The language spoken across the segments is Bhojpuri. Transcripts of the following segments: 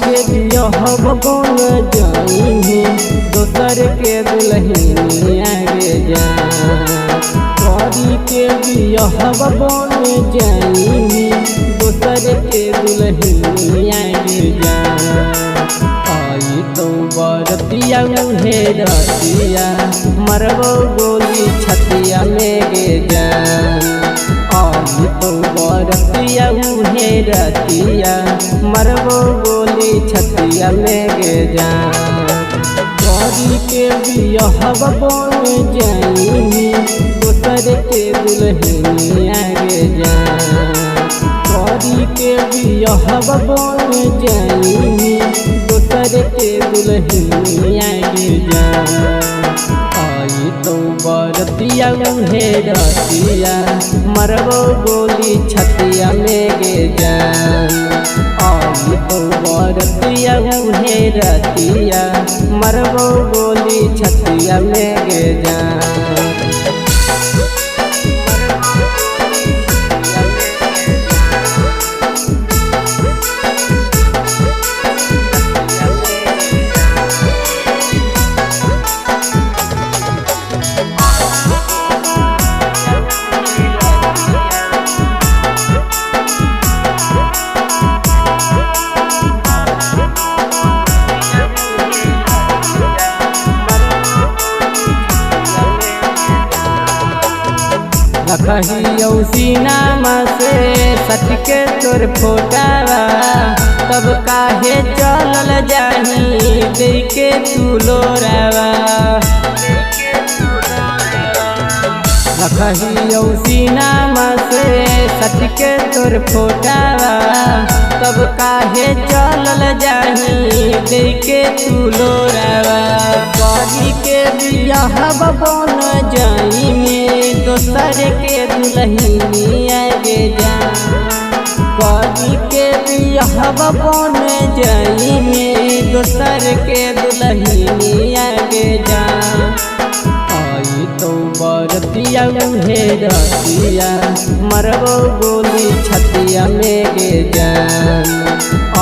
के बियाह बन जाई दोसर के दुल्हनिया गे जान। करी के बियाह बन जाई दोसर के दुल्हनिया गे जान। आई तो बरतिया मुहे रतिया मरबो गोली छतिया में गे जान। आई तो बरतिया मुहे रतिया मरबो गोली छतिया में गे जान। करी के बियाह बन जाई दोसर के दुल्हनिया गे जान। करी के बियाह बन जाई दोसर के दुल्हनिया गे जान। आई तो बरतिया मुहे रतिया मरबो गोली छतिया में गे जान। आई तो बरतिया मुहे रतिया मरबो गोली छतिया में गे जान। रखियो सीनामा से सटके तोर फोटावा तब काहे चलल जाही देके तू लोरावा। रखियो सीनामा से सटके तोर फोटावा तब काहे चलल जाही देके तू लोरावा। करी के बियाह बन जाई में दोसर के दुल्हनिया गे जान। करी के बियाह बन जाई में दोसर के दुल्हनिया गे जान। आई तो बरतिया मुहे रतिया मरबो गोली छतिया में गे जान।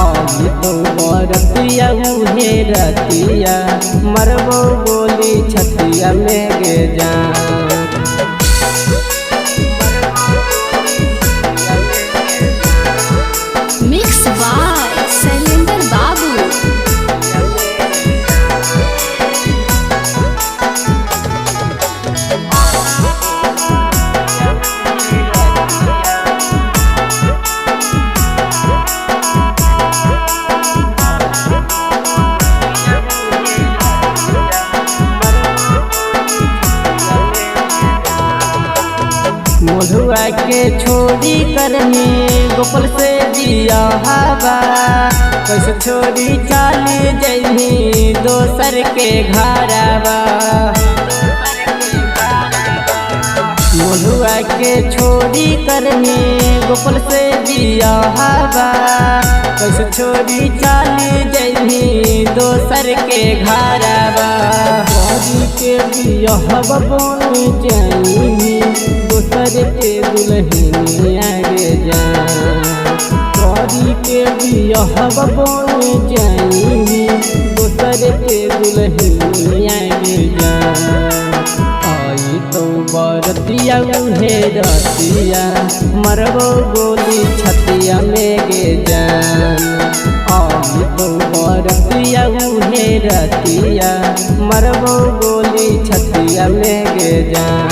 आई तो बरतिया मुहे रतिया मरबो गोली छतिया में गे जान। मिक्स बाय शैलेंद्र बाबू। मधुआ के छोड़ी करनी गोपाल से दिया हवा कैसे छोड़ी चाली जही दोसर के घरवा। मधुआ के छोड़ी करनी गोपाल से दिया हवा कैसे छोड़ी चाली जही दोसर के घरवा। करी के बियाह बन जाई दोसर के दुल्हनिया गे जान। करी के बियाह बन जाई दोसर के दुल्हनिया गे जान। आई तो बरतिया मुहे रतिया मरबो गोली छतिया में गे जान। आई तो बरतिया मुहे रतिया मरबो गोली छतिया में गे जान।